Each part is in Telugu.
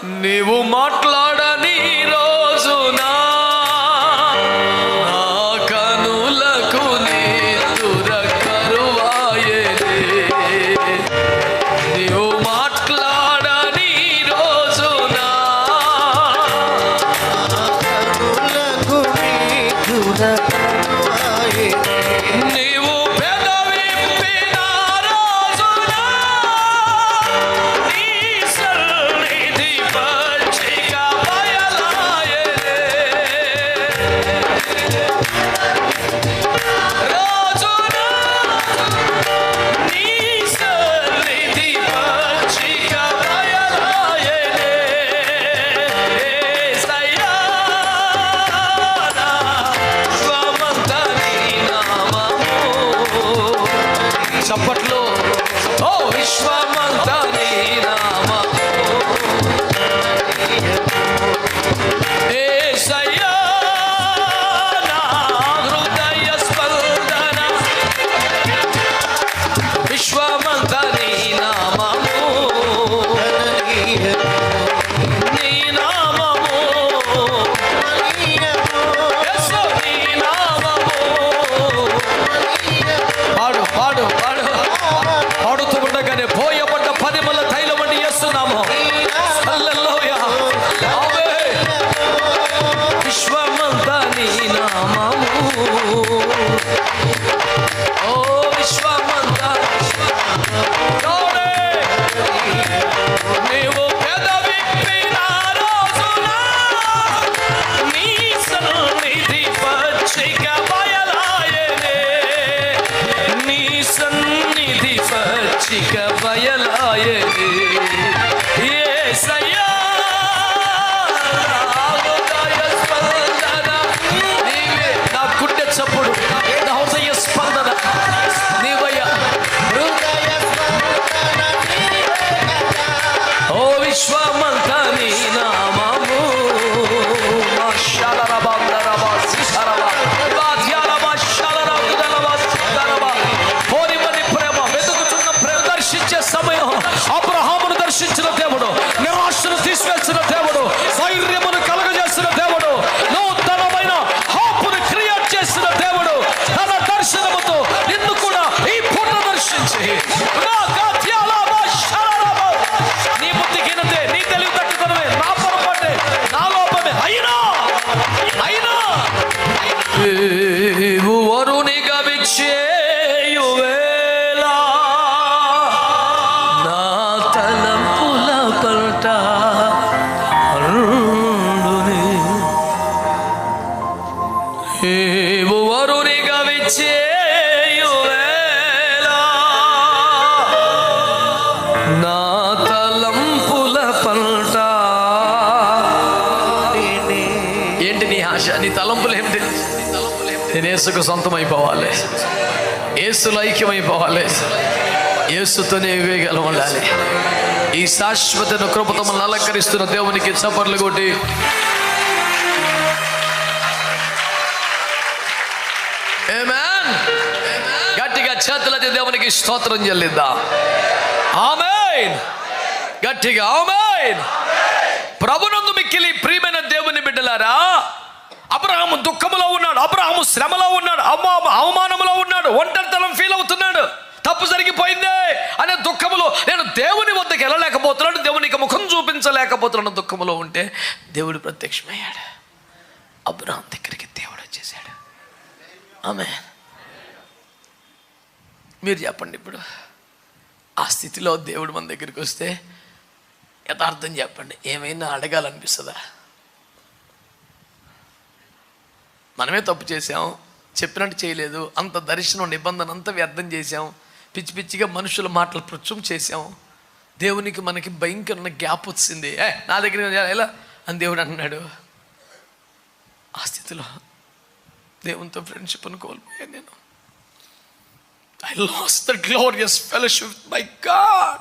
నీవు మాట్లాడని రోజున నా కనులకు నిద్ర కరువాయెనే. నీవు మాట్లాడని రోజున కనులకు నిద్ర కరువాయెనే. నీవు పెదవి విప్పిన రోజున నీ సన్నిధి పచ్చిక బయలాయెనే. రోజున నీ సన్నిధి పచ్చిక బయలాయెనే. యేసయ్యా నా స్వమంత నీ నామము. చప్పట్లో ఓ విశ్వమంత నీ నామము. యేసయ్యా నా హృదయ స్పందన విశ్వమంత నీ నామము. నీ నామము యేసు నీ నామము. పాడు పాడు పాడు పాడుతూ ఉండగానే పోయబడ్డ పరిమళ తైలం అని యేసునామం. హల్లెలూయా ఆమేన్. విశ్వమంతా నీ నామము. ఓ విశ్వమంతా తోడే. నీవు పెదవి విప్పిన రోజున నీ సన్నిధి పచ్చిక బయలాయెనే. నీ సన్నిధి పచ్చిక బయలాయెనే. యేసయ్యా నా హృదయ స్పందన నీవే. నా గుండె చప్పుడు నా హృదయ స్పందన నీవయ్యా. హృదయ స్పందన నీవే కదా. ఓ విశ్వమంత నీ నామము. మాషాలరబందరబా సిసరబా బాధ్యాలబా షాలరబుదలబా సిసరబా. పోనివని ప్రేమ వెతుకుతున్న ప్రేమ దర్శించే సమయం. అబ్రహామును దర్శించిన దేవుడు, నిరాశను తీసివేసిన దేవుడు, ధైర్యమును కలగజేసిన దేవుడు, నూతనమైన హాపును క్రియేట్ చేసిన దేవుడు తన దర్శనముతో నిన్ను కూడా ఈ పూట దర్శించి నా గాధ్యాలబా షాలరబా. నీ బుద్ధిహీనతే, నీ తెలివి తక్కువతనమే, నా పొరపాటే, నా లోపమే అయినా నీవు వరునిగా విచ్చేయు వేళ నా తలంపుల పల్ట అరుణుని. నీవు వరునిగా విచ్చేయు వేళ నా తలంపుల పల్ట. ఏంటి నీ ఆశ, నీ తలంపులు ఏంటి? నేను యేసుకు సొంతం అయిపోవాలి, యేసులో ఐక్యమైపోవాలి, యేసుతోనే వివేకాలు ఉండాలి. ఈ శాశ్వత కృపతో మనల్ని అలంకరిస్తున్న దేవునికి చప్పట్లు కొట్టి ఆమేన్. గట్టిగా చేతులది దేవునికి స్తోత్రం చెల్లిద్దాం. ఆమేన్. గట్టిగా ఆమేన్. ప్రభునందు మిక్కిలి ప్రియమైన దేవుని బిడ్డలారా, అబ్రహాము దుఃఖములో ఉన్నాడు, అబ్రహాము శ్రమలో ఉన్నాడు, అవమానంలో ఉన్నాడు, ఒంటరితనం ఫీల్ అవుతున్నాడు. తప్పు జరిగిపోయిందే అనే దుఃఖములో, నేను దేవుని వద్దకు వెళ్ళలేకపోతున్నాను, దేవునికి ముఖం చూపించలేకపోతున్నాను దుఃఖములో ఉంటే దేవుడు ప్రత్యక్షమయ్యాడు. అబ్రహాం దగ్గరికి దేవుడు వచ్చేసాడు. ఆమేన్. మీరు చెప్పండి, ఇప్పుడు ఆ స్థితిలో దేవుడు మన దగ్గరికి వస్తే యథార్థం చెప్పండి, ఏమైనా అడగాలనిపిస్తుందా? మనమే తప్పు చేసాం, చెప్పినట్టు చేయలేదు, అంత దర్శనం నిబంధన అంతా వ్యర్థం చేసాం, పిచ్చి పిచ్చిగా మనుషుల మాటలు ప్రచురం చేసాం, దేవునికి మనకి భయంకరమైన గ్యాప్ వచ్చింది. నా దగ్గర ఎలా అని దేవుడు అంటున్నాడు. ఆ స్థితిలో దేవునితో ఫ్రెండ్షిప్ను కోల్పోయాను నేను. I lost the glorious fellowship with my God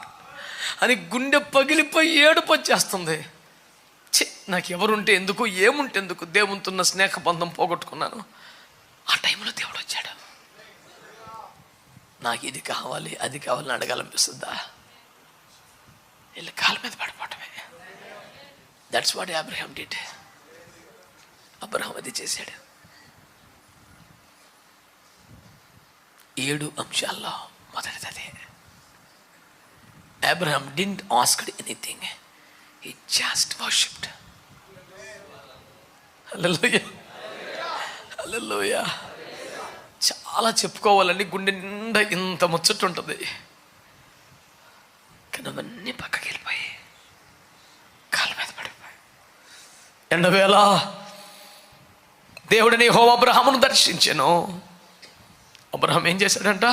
అని గుండె పగిలిపోయి ఏడుపు వచ్చేస్తుంది. నాకు ఎవరుంటే ఎందుకు, ఏముంటే ఎందుకు, దేవునితో ఉన్న స్నేహబంధం పోగొట్టుకున్నాను. ఆ టైంలో దేవుడు వచ్చాడు. నాకు ఇది కావాలి అది కావాలని అడగాలనిపిస్తుందా? వెళ్ళి కాళ్ళ మీద పడిపోవటమే. That's what Abraham did. Abraham అది చేశాడు. 7 అంశాల్లో మొదటిది అదే. Abraham didn't asked anything, he just worshipped. Hallelujah, hallelujah. చాలా చెప్పుకోవాలని గుండె నిండా ఇంత ముచ్చట ఉంటుంది, కానీ అవన్నీ పక్కకి వెళ్ళిపోయి కాళ్ళ మీద పడిపోయి. ఎండవేళ దేవుడిని యెహోవా అబ్రహామును దర్శించెను. అబ్రహాం ఏం చేశాడంట?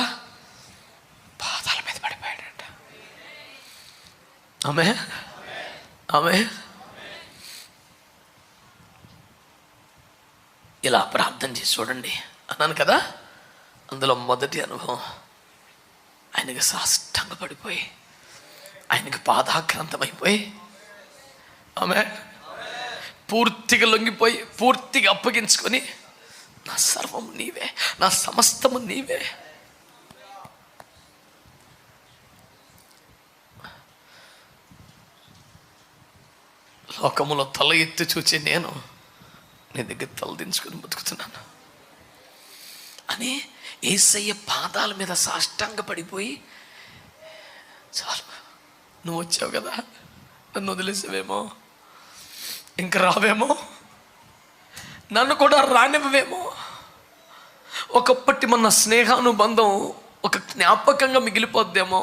పాదాల మీద పడిపోయాడంట. ఆమేన్, ఆమేన్. ఇలా ప్రార్థన చేసి చూడండి అన్నాను కదా. అందులో మొదటి అనుభవం, ఆయనకి సాష్టాంగ పడిపోయి, ఆయనకి పాదాక్రాంతమైపోయి, ఆమె పూర్తిగా లొంగిపోయి, పూర్తిగా అప్పగించుకొని, నా సర్వము నీవే, నా సమస్తము నీవే. లోకములో తల ఎత్తి చూచి నేను నీ దగ్గర తలదించుకొని బతుకుతున్నాను అని యేసయ్య పాదాల మీద సాష్టాంగ పడిపోయి, చాలు నువ్వు వచ్చావు కదా, నన్ను వదిలేసావేమో, ఇంక రావేమో, నన్ను కూడా రానివ్వవేమో, ఒకప్పటి మన స్నేహానుబంధం ఒక జ్ఞాపకంగా మిగిలిపోద్దేమో,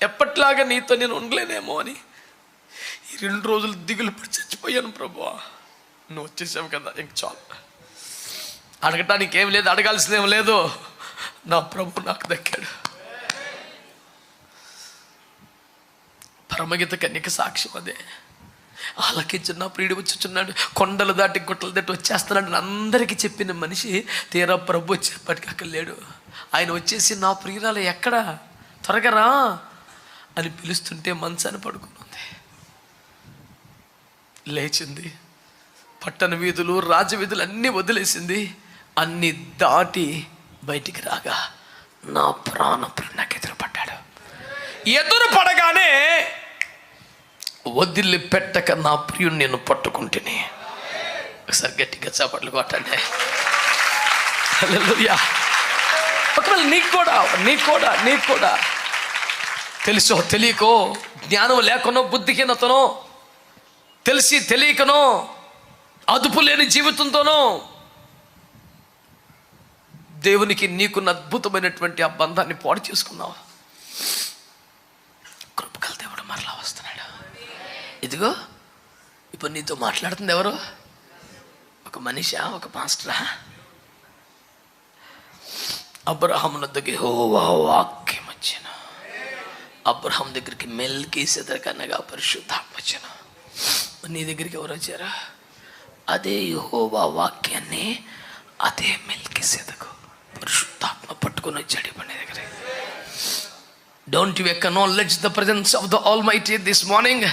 ఎప్పట్లాగా నీతో నేను ఉండలేనేమో అని ఈ 2 రోజులు దిగులు పడి చచ్చిపోయాను. ప్రభువా నువ్వు వచ్చేసావు కదా, ఇంక చాలు, అడగటానికి ఏం లేదు, అడగాల్సిందేం లేదు. నా ప్రభు నాకు దక్కాడు. పరమగీత కన్యక సాక్ష్యం అదే. ఆలకించిన నా ప్రియుడు వచ్చుచున్నాడు, కొండలు దాటి గుట్టలు దాటి వచ్చేస్తున్నాడు అందరికీ చెప్పిన మనిషి తీరా ప్రభు వచ్చేప్పటికి అక్కడ లేడు. ఆయన వచ్చేసి నా ప్రియురాలు ఎక్కడా, త్వరగా రా అని పిలుస్తుంటే మంచాన్ని పడుకుని ఉంది. లేచింది, పట్టణ వీధులు రాజవీధులు అన్నీ వదిలేసింది, అన్నీ దాటి బయటికి రాగా నా ప్రాణప్రియుడు నాకు ఎదురు పడ్డాడు. ఎదురు పడగానే వదిలి పెట్టక నా ప్రియుని నేను పట్టుకుంటేనే. ఒకసారి గట్టిగా చప్పట్లు కొట్టండి. హల్లెలూయా. ఒకవేళ నీకు కూడా తెలుసో తెలియకో, జ్ఞానం లేకనో, బుద్ధిహీనతనో, తెలిసి తెలియకనో, అదుపు లేని జీవితంతోనో దేవునికి నీకున్న అద్భుతమైనటువంటి ఆ బంధాన్ని పాడు చేసుకున్నావు. కృపగల దేవుడు మరలా వస్తున్నాడు. ఇదిగో ఇప్పుడు నీతో మాట్లాడుతుంది ఎవరు? ఒక మనిషా, ఒక పాస్టరా? అబ్రహాము వద్దకు యెహోవా వాక్యం వచ్చెను. అబ్రహాం దగ్గరికి మెల్కీసెదెకు అనగా పరిశుద్ధాత్మ వచ్చెను. నీ దగ్గరికి ఎవరు వచ్చారా? అదే యెహోవా వాక్యాన్ని అదే మెల్కీసెదెకు పరిశుద్ధాత్మ పట్టుకొని వచ్చాడు ఇప్పుడు నీ దగ్గర. Don't you acknowledge the presence of the almighty this morning?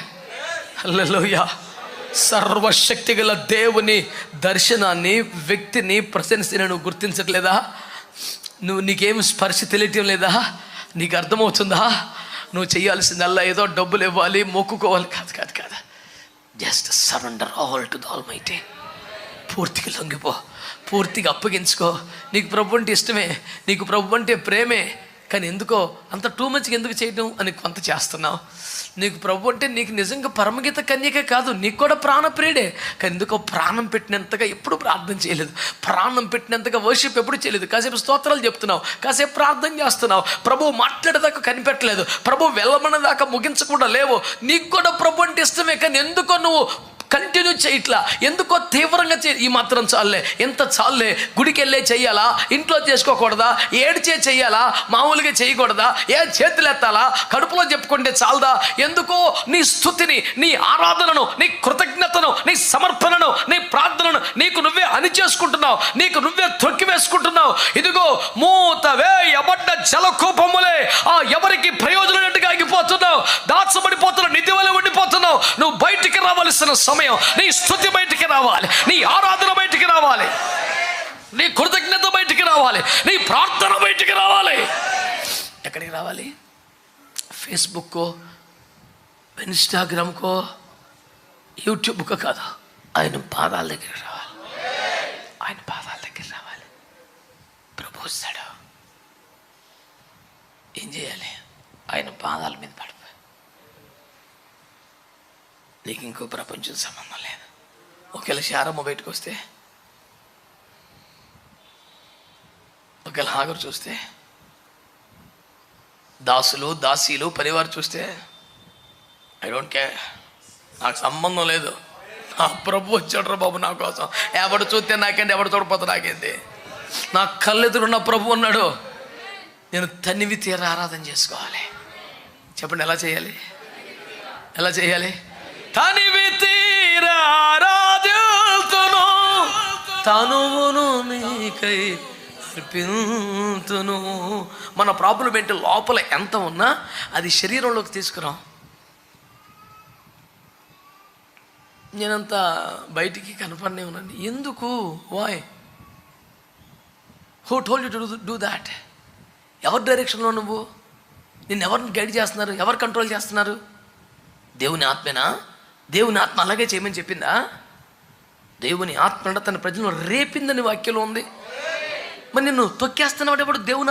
Hallelujah. సర్వశక్తి గల దేవుని దర్శనాన్ని, వ్యక్తిని, ప్రశంసని నువ్వు గుర్తించట్లేదా? నీకేం స్పర్శ తెలియటం లేదా? నీకు అర్థమవుతుందా? నువ్వు చేయాల్సిందల్లా ఏదో డబ్బులు ఇవ్వాలి, మొక్కుకోవాలి కాదు కాదు కాదు. Just surrender all to the almighty. పూర్తిగా లొంగిపో, పూర్తిగా అప్పగించుకో. నీకు ప్రభు అంటే ఇష్టమే, నీకు ప్రభు అంటే ప్రేమే, కానీ ఎందుకో అంత టూ మచ్గా ఎందుకు చేయడం అని కొంత చేస్తున్నావు. నీకు ప్రభు అంటే నీకు నిజంగా పరమగీత కన్యకే కాదు, నీకు కూడా ప్రాణప్రియుడే, కానీ ఎందుకో ప్రాణం పెట్టినంతగా ఎప్పుడు ప్రార్థన చేయలేదు, ప్రాణం పెట్టినంతగా వర్షిప్ ఎప్పుడు చేయలేదు. కాసేపు స్తోత్రాలు చెప్తున్నావు, కాసేపు ప్రార్థన చేస్తున్నావు, ప్రభు మాట్లాడేదాకా కనిపెట్టలేదు, ప్రభు వెళ్ళమన్నదాకా ముగించకుండా లేవు. నీకు కూడా ప్రభు అంటే ఇష్టమే, కానీ ఎందుకో నువ్వు కంటిన్యూ చేయట్లా, ఎందుకో తీవ్రంగా ఈ మాత్రం చాలే, ఎంత చాలే, గుడికి వెళ్ళే చెయ్యాలా, ఇంట్లో చేసుకోకూడదా, ఏడ్చే చెయ్యాలా, మామూలుగా చేయకూడదా, చేతులు ఎత్తాలా, కడుపులో చెప్పుకుంటే చాలదా? ఎందుకో నీ స్థుతిని, నీ ఆరాధనను, నీ కృతజ్ఞతను, నీ సమర్పణను, నీ ప్రార్థనను నీకు నువ్వే అణిచేసుకుంటున్నావు, నీకు నువ్వే తొక్కి వేసుకుంటున్నావు. ఇదిగో మూతవే ఎబడ్డ జలకూపములే, ఆ ఎవరికి ప్రయోజనట్టుగా ఆగిపోతున్నావు, దాచబడిపోతున్న నిధి వలె ఉండిపోతున్నావు. నువ్వు బయటికి రావాల్సిన సమయం, నీ స్తుతి బయటికి రావాలి, నీ ఆరాధన బయటికి రావాలి, నీ కృతజ్ఞత బయటికి రావాలి, నీ ప్రార్థన బయటికి రావాలి. ఎక్కడికి రావాలి? ఫేస్బుక్కో, ఇన్స్టాగ్రామ్కో, యూట్యూబ్కు కాదు, ఆయన పాదాల దగ్గర రావాలి. ఆయన పాదాల దగ్గర రావాలి. ప్రభు వస్తాడు. ఏం చేయాలి? ఆయన పాదాల మీద పడిపోయి, నీకు ఇంకో ప్రపంచం సంబంధం లేదు. ఒకవేళ శారమ్మ బయటకు వస్తే, ఒకవేళ హాగరు చూస్తే, దాసులు దాసీలు పరివారు చూస్తే, ఐ డోంట్ కేర్, నాకు సంబంధం లేదు. నా ప్రభు వచ్చాడు రా బాబు నా కోసం. ఎవడు చూస్తే నాకేంటి, ఎవడు చూడపోతే నాకేంటి, నా కళ్ళెదురున్న ప్రభు ఉన్నాడు. నేను తనివి తీర ఆరాధన చేసుకోవాలి. చెప్పండి, ఎలా చేయాలి? ఎలా చేయాలి? తనివి తీర ఆరాధింతును, తనువును నీకై అర్పింతును. మన ప్రాబ్లం ఏంటి? లోపల ఎంత ఉన్నా అది శరీరంలోకి తీసుకురాం. నేనంతా బయటికి కనపడనే ఉన్నాను. ఎందుకు? వాయ్? Who told you to do that? ఎవరి డైరెక్షన్లో నువ్వు? నిన్ను ఎవరిని గైడ్ చేస్తున్నారు? ఎవరు కంట్రోల్ చేస్తున్నారు? దేవుని ఆత్మేనా? దేవుని ఆత్మ అలాగే చేయమని చెప్పిందా? దేవుని ఆత్మ తన ప్రజలను రేపిందని వాక్యంలో ఉంది. మరి నిన్ను తొక్కేస్తున్నవాడు ఎవడు? దేవుని ఆత్మ